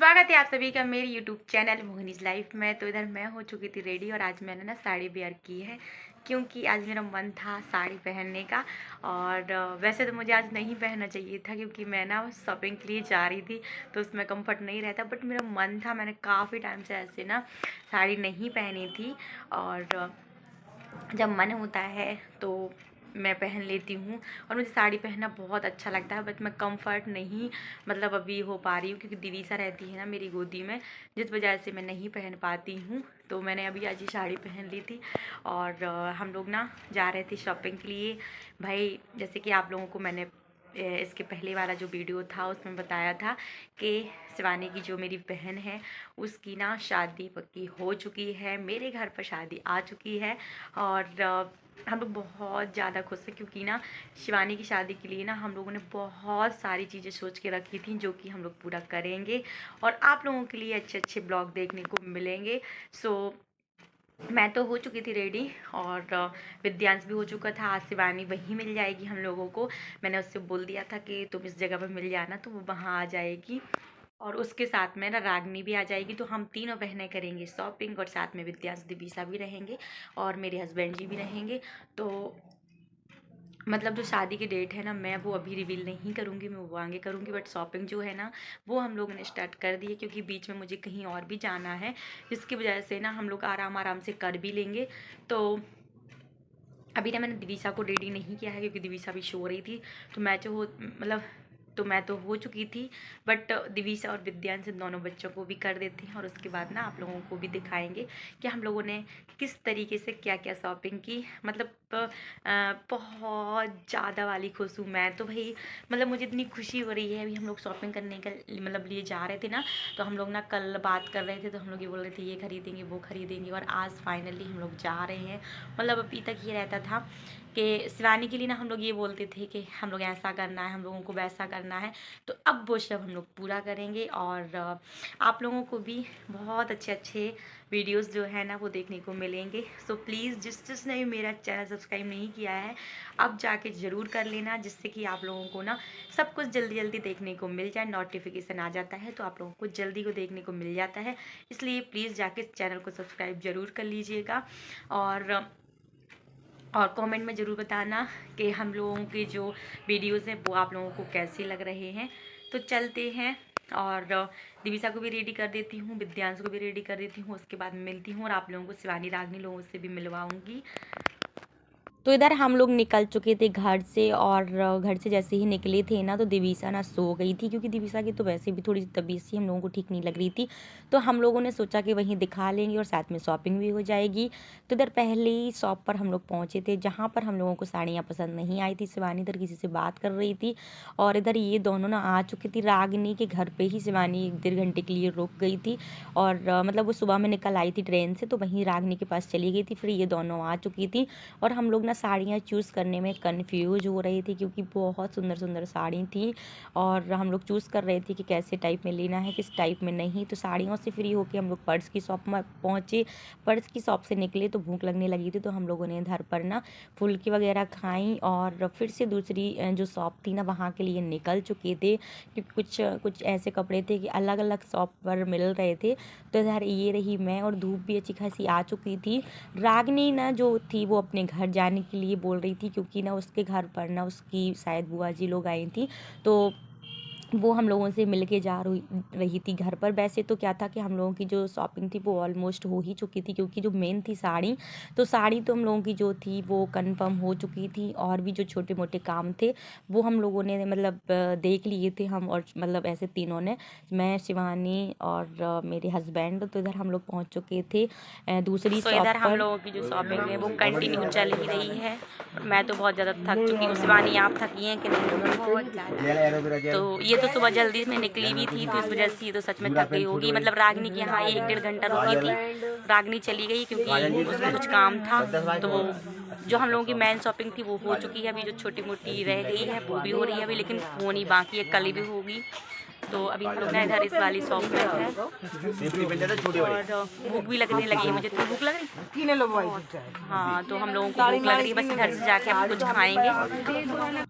स्वागत है आप सभी का मेरे यूट्यूब चैनल मोहिनीज लाइफ में। तो इधर मैं हो चुकी थी रेडी और आज मैंने ना साड़ी वेयर की है क्योंकि आज मेरा मन था साड़ी पहनने का। और वैसे तो मुझे आज नहीं पहनना चाहिए था क्योंकि मैं ना शॉपिंग के लिए जा रही थी तो उसमें कंफर्ट नहीं रहता, बट मेरा मन था। मैंने काफ़ी टाइम से ऐसे ना साड़ी नहीं पहनी थी और जब मन होता है तो मैं पहन लेती हूँ और मुझे साड़ी पहनना बहुत अच्छा लगता है। बट मैं कंफर्ट नहीं अभी हो पा रही हूँ क्योंकि दिवीसा रहती है ना मेरी गोदी में, जिस वजह से मैं नहीं पहन पाती हूँ। तो मैंने अभी आज ही साड़ी पहन ली थी और हम लोग ना जा रहे थे शॉपिंग के लिए। भाई जैसे कि आप लोगों को मैंने इसके पहले वाला जो वीडियो था उसमें बताया था कि शिवानी की जो मेरी बहन है उसकी ना शादी पक्की हो चुकी है, मेरे घर पर शादी आ चुकी है। और हम लोग बहुत ज़्यादा खुश हैं क्योंकि ना शिवानी की शादी के लिए ना हम लोगों ने बहुत सारी चीज़ें सोच के रखी थी जो कि हम लोग पूरा करेंगे और आप लोगों के लिए अच्छे अच्छे ब्लॉग देखने को मिलेंगे। सो मैं तो हो चुकी थी रेडी और विद्यांश भी हो चुका था। आज शिवानी वहीं मिल जाएगी हम लोगों को। मैंने उससे बोल दिया था कि तुम इस जगह पर मिल जाना, तो वो वहाँ आ जाएगी और उसके साथ में ना रागनी भी आ जाएगी। तो हम तीनों बहनें करेंगे शॉपिंग और साथ में विद्यांश दिवीसा भी रहेंगे और मेरे हस्बैंड जी भी रहेंगे। तो जो शादी की डेट है ना मैं वो अभी रिवील नहीं करूँगी, मैं वो आगे करूँगी। बट शॉपिंग जो है ना वो हम लोगों ने स्टार्ट कर दी है क्योंकि बीच में मुझे कहीं और भी जाना है, जिसकी वजह से ना हम लोग आराम आराम से कर भी लेंगे। तो अभी ना मैंने दिवीसा को रेडी नहीं किया है क्योंकि दिवीसा भी सो रही थी। तो मैं तो हो चुकी थी, बट दिवीसा और विद्यांश दोनों बच्चों को भी कर देते हैं और उसके बाद ना आप लोगों को भी दिखाएंगे कि हम लोगों ने किस तरीके से क्या क्या शॉपिंग की। बहुत ज़्यादा वाली खुश हूँ मैं तो भाई। मुझे इतनी खुशी हो रही है। अभी हम लोग शॉपिंग करने का लिए जा रहे थे ना, तो हम लोग ना कल बात कर रहे थे तो हम लोग ये बोल रहे थे ये खरीदेंगे वो खरीदेंगे और आज फाइनली हम लोग जा रहे हैं। अभी तक ये रहता था कि शिवानी के लिए ना हम लोग ये बोलते थे कि हम लोग ऐसा करना है, हम लोगों को वैसा करना है। तो अब वो सब हम लोग पूरा करेंगे और आप लोगों को भी बहुत अच्छे अच्छे वीडियोस जो है ना वो देखने को मिलेंगे। सो प्लीज़ जिसने भी मेरा चैनल सब्सक्राइब नहीं किया है अब जाके ज़रूर कर लेना, जिससे कि आप लोगों को ना सब कुछ जल्दी जल्दी देखने को मिल जाए। नोटिफिकेशन आ जाता है तो आप लोगों को जल्दी को देखने को मिल जाता है, इसलिए प्लीज़ जाके चैनल को सब्सक्राइब ज़रूर कर लीजिएगा। और कमेंट में ज़रूर बताना कि हम लोगों के जो वीडियोस हैं वो आप लोगों को कैसे लग रहे हैं। तो चलते हैं और दिविसा को भी रेडी कर देती हूँ, विद्यांश को भी रेडी कर देती हूँ, उसके बाद मिलती हूँ और आप लोगों को शिवानी रागनी लोगों से भी मिलवाऊँगी। तो इधर हम लोग निकल चुके थे घर से और घर से जैसे ही निकले थे ना तो दिवीसा ना सो गई थी क्योंकि दिवीसा की तो वैसे भी थोड़ी तबीयत सी हम लोगों को ठीक नहीं लग रही थी। तो हम लोगों ने सोचा कि वहीं दिखा लेंगे और साथ में शॉपिंग भी हो जाएगी। तो इधर पहले ही शॉप पर हम लोग पहुँचे थे जहाँ पर हम लोगों को साड़ियाँ पसंद नहीं आई थी। शिवानी इधर किसी से बात कर रही थी और इधर ये दोनों ना आ चुकी थी। रागिनी के घर पर ही शिवानी 1-1.5 घंटे के लिए रुक गई थी और वो सुबह में निकल आई थी ट्रेन से, तो वहीं रागिनी के पास चली गई थी। फिर ये दोनों आ चुकी थी और हम लोग ना साड़ियाँ चूज़ करने में कंफ्यूज हो रही थी क्योंकि बहुत सुंदर सुंदर साड़ी थी और हम लोग चूज़ कर रहे थे कि कैसे टाइप में लेना है किस टाइप में नहीं। तो साड़ियों से फ्री होकर हम लोग पर्स की शॉप में पहुँचे। पर्स की शॉप से निकले तो भूख लगने लगी थी, तो हम लोगों ने इधर पर ना फुल्की वगैरह खाई और फिर से दूसरी जो शॉप थी ना वहाँ के लिए निकल चुके थे क्योंकि कुछ ऐसे कपड़े थे कि अलग अलग शॉप पर मिल रहे थे। तो इधर ये रही मैं और धूप भी अच्छी खासी आ चुकी थी। रागनी ना जो थी वो अपने घर जाने के लिए बोल रही थी क्योंकि ना उसके घर पर ना उसकी शायद बुआ जी लोग आई थी, तो वो हम लोगों से मिल के जा रही थी घर पर। वैसे तो क्या था कि हम लोगों की जो शॉपिंग थी वो ऑलमोस्ट हो ही चुकी थी क्योंकि जो मेन थी साड़ी, तो साड़ी तो हम लोगों की जो थी वो कंफर्म हो चुकी थी और भी जो छोटे मोटे काम थे वो हम लोगों ने देख लिए थे हम। और ऐसे तीनों ने, मैं, शिवानी और मेरे हस्बैंड, तो इधर हम लोग पहुँच चुके थे दूसरी शॉप पर। इधर हम लोगों की जो शॉपिंग है वो कंटिन्यू चल ही रही है। मैं तो बहुत ज़्यादा थक चुकी हूँ। शिवानी आप थकी हैं कि नहीं? बहुत ज़्यादा। तो ये तो सुबह जल्दी में निकली भी थी तो इस वजह से ये तो सच में थक गई होगी। रागनी के यहाँ 1-1.5 घंटा रुकी थी। रागनी चली गई क्योंकि उसमें कुछ काम था। तो वो जो हम लोगों की मेन शॉपिंग थी वो हो चुकी है। अभी जो छोटी मोटी रह गई है वो भी हो रही है अभी, लेकिन होनी बाकी है, कल भी होगी। तो अभी हम लोग ना इधर इस वाली शॉप में है और भूख भी लगने लगी है मुझे। तो भूख लग रही? हाँ, तो हम लोगों को भूख लग रही है, बस घर से जाके हम कुछ खाएंगे।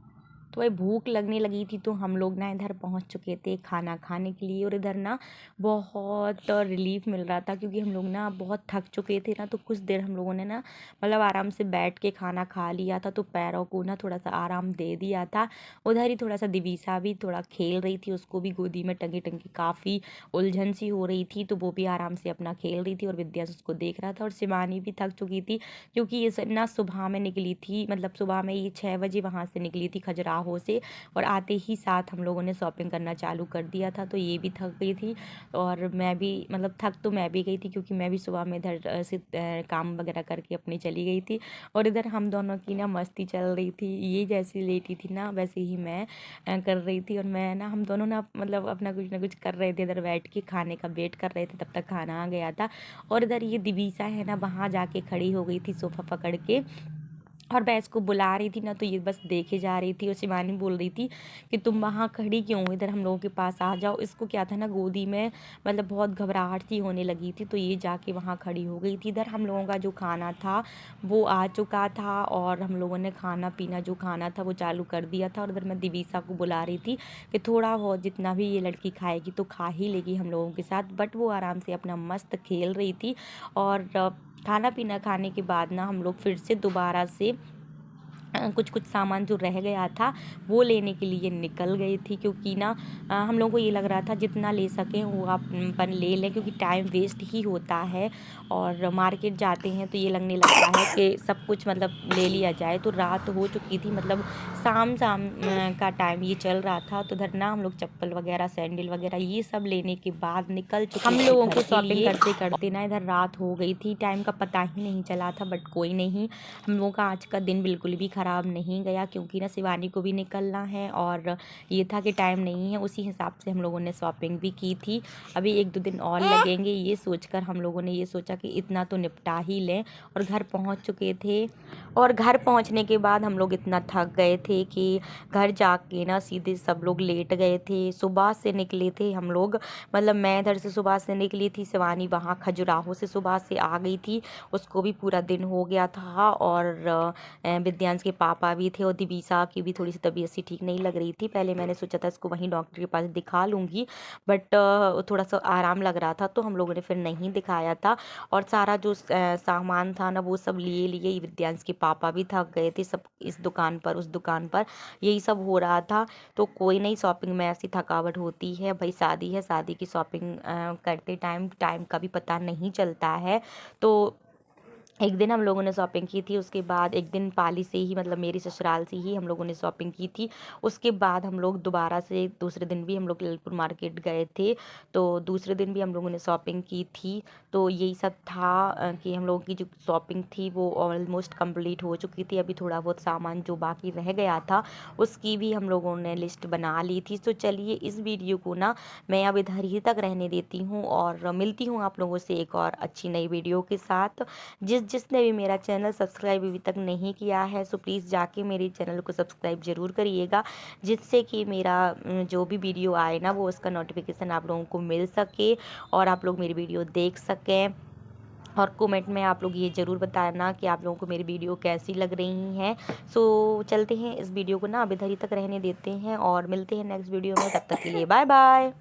तो भाई भूख लगने लगी थी, तो हम लोग ना इधर पहुंच चुके थे खाना खाने के लिए। और इधर ना बहुत रिलीफ मिल रहा था, क्योंकि हम लोग ना बहुत थक चुके थे ना। तो कुछ देर हम लोगों ने ना मतलब आराम से बैठ के खाना खा लिया था, तो पैरों को ना थोड़ा सा आराम दे दिया था। उधर ही थोड़ा सा दिवीसा भी थोड़ा खेल रही थी, उसको भी गोदी में टंगी टंगी काफ़ी उलझन सी हो रही थी, तो वो भी आराम से अपना खेल रही थी और विद्यास उसको देख रहा था। और शिवानी भी थक चुकी थी, क्योंकि ये ना सुबह में निकली थी, मतलब सुबह में ये 6 बजे वहाँ से निकली थी खजुराहो से, और आते ही साथ हम लोगों ने शॉपिंग करना चालू कर दिया था। तो ये भी थक गई थी और मैं भी, मतलब थक तो मैं भी गई थी, क्योंकि मैं भी सुबह में इधर से काम वगैरह करके अपनी चली गई थी। और इधर हम दोनों की ना मस्ती चल रही थी, ये जैसी लेटी थी ना वैसे ही मैं कर रही थी। और मैं ना, हम दोनों ना मतलब अपना कुछ ना कुछ कर रहे थे, इधर बैठ के खाने का वेट कर रहे थे, तब तक खाना आ गया था। और इधर ये दिवीसा है ना, वहाँ जाके खड़ी हो गई थी सोफ़ा पकड़ के, और मैं इसको बुला रही थी ना, तो ये बस देखे जा रही थी। और शिवानी बोल रही थी कि तुम वहाँ खड़ी क्यों हो, इधर हम लोगों के पास आ जाओ। इसको क्या था ना, गोदी में मतलब बहुत घबराहट सी होने लगी थी, तो ये जाके वहाँ खड़ी हो गई थी। इधर हम लोगों का जो खाना था वो आ चुका था, और हम लोगों ने खाना पीना जो खाना था वो चालू कर दिया था। और इधर मैं दिवीसा को बुला रही थी कि थोड़ा बहुत जितना भी ये लड़की खाएगी तो खा ही लेगी हम लोगों के साथ, बट वो आराम से अपना मस्त खेल रही थी। और खाना पीना खाने के बाद ना हम लोग फिर से दोबारा से कुछ कुछ सामान जो रह गया था वो लेने के लिए निकल गई थी, क्योंकि ना हम लोगों को ये लग रहा था जितना ले सकें वो अपन ले लें, क्योंकि टाइम वेस्ट ही होता है। और मार्केट जाते हैं तो ये लगने लगता है कि सब कुछ मतलब ले लिया जाए। तो रात हो चुकी थी, मतलब शाम शाम का टाइम ये चल रहा था। तो उधर ना हम लोग चप्पल वगैरह सैंडल वगैरह ये सब लेने के बाद निकल चुके हम लोगों को शॉपिंग करते करते ना इधर रात हो गई थी, टाइम का पता ही नहीं चला था। बट कोई नहीं, हम लोगों का आज का दिन बिल्कुल भी ख़राब नहीं गया, क्योंकि ना शिवानी को भी निकलना है और ये था कि टाइम नहीं है, उसी हिसाब से हम लोगों ने शॉपिंग भी की थी। अभी 1-2 दिन और लगेंगे, ये सोचकर हम लोगों ने ये सोचा कि इतना तो निपटा ही लें। और घर पहुंच चुके थे, और घर पहुंचने के बाद हम लोग इतना थक गए थे कि घर जाके ना सीधे सब लोग लेट गए थे। सुबह से निकले थे हम लोग, मतलब मैं इधर से सुबह से निकली थी, शिवानी वहाँ खजुराहो से सुबह से आ गई थी, उसको भी पूरा दिन हो गया था। और विद्यांश के पापा भी थे, और दिवीसा की भी थोड़ी सी तबीयत सी ठीक नहीं लग रही थी। पहले मैंने सोचा था इसको वहीं डॉक्टर के पास दिखा लूँगी, बट थोड़ा सा आराम लग रहा था, तो हम लोगों ने फिर नहीं दिखाया था। और सारा जो सामान था ना वो सब लिए लिए विद्यांश के पापा भी थक गए थे, सब इस दुकान पर उस दुकान पर यही सब हो रहा था। तो कोई नहीं, शॉपिंग में ऐसी थकावट होती है भाई, शादी है, शादी की शॉपिंग करते टाइम का भी पता नहीं चलता है। तो एक दिन हम लोगों ने शॉपिंग की थी, उसके बाद एक दिन पाली से ही, मतलब मेरी ससुराल से ही हम लोगों ने शॉपिंग की थी। उसके बाद हम लोग दोबारा से दूसरे दिन भी हम लोग ललितपुर मार्केट गए थे, तो दूसरे दिन भी हम लोगों ने शॉपिंग की थी। तो यही सब था कि हम लोगों की जो शॉपिंग थी वो ऑलमोस्ट कंप्लीट हो चुकी थी। अभी थोड़ा बहुत सामान जो बाकी रह गया था उसकी भी हम लोगों ने लिस्ट बना ली थी। तो चलिए इस वीडियो को ना मैं अब इधर ही तक रहने देती हूँ, और मिलती हूँ आप लोगों से एक और अच्छी नई वीडियो के साथ। जिसने भी मेरा चैनल सब्सक्राइब अभी तक नहीं किया है, सो प्लीज़ जाके मेरे चैनल को सब्सक्राइब ज़रूर करिएगा, जिससे कि मेरा जो भी वीडियो आए ना वो उसका नोटिफिकेशन आप लोगों को मिल सके और आप लोग मेरी वीडियो देख सकें। और कमेंट में आप लोग ये ज़रूर बताना कि आप लोगों को मेरी वीडियो कैसी लग रही हैं। सो चलते हैं, इस वीडियो को ना अब इधर ही तक रहने देते हैं और मिलते हैं नेक्स्ट वीडियो में। तब तक के लिए बाय बाय।